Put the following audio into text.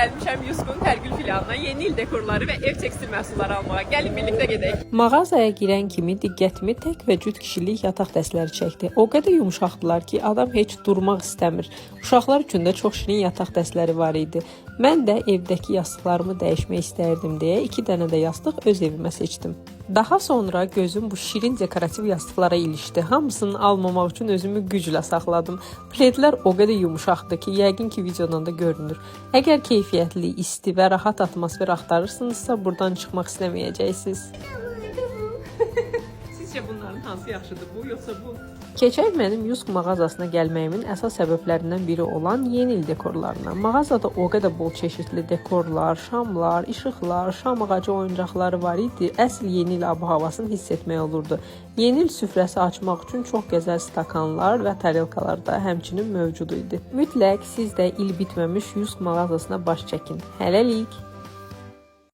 Gəlmişəm Yuskun Tərgül filialına yeni il dekorları və ev tekstil məhsulları almağa. Gəlin birlikdə gedək. Mağazaya girən kimi diqqətimi tək və cüt kişilik yataq dəstləri çəkdi. O qədər yumşaqdılar ki, adam heç durmaq istəmir. Uşaqlar üçün də çox şirin yataq dəstləri var idi. Mən də evdəki yastıqlarımı dəyişmək istərdim deyə 2 dənə də yastıq öz evimə seçdim. Daha sonra gözüm bu şirin dekorativ yastıqlara ilişdi. Hamısını almamaq üçün özümü güclə saxladım. Pledlər o qədər yumşaqdır ki, yəqin ki videodan da görünür. Əgər keyfiyyətli, isti və rahat atmosfer axtarırsınızsa, buradan çıxmaq istəməyəcəksiniz. Sizcə bunların hansı yaxşıdır, bu yoxsa bu? Keçək mənim Yusk mağazasına gəlməyimin əsas səbəblərindən biri olan yeni il dekorlarına. Mağazada o qədər bol çeşidli dekorlar, şamlar, işıqlar, şam ağacı oyuncaqları var idi. Əsl yeni il ab-havasını hiss etmək olurdu. Yeni il süfrəsi açmaq üçün çox gözəl stakanlar və tarelkalar da həmçinin mövcud idi. Mütləq siz də il bitməmiş Yusk mağazasına baş çəkin. Hələlik!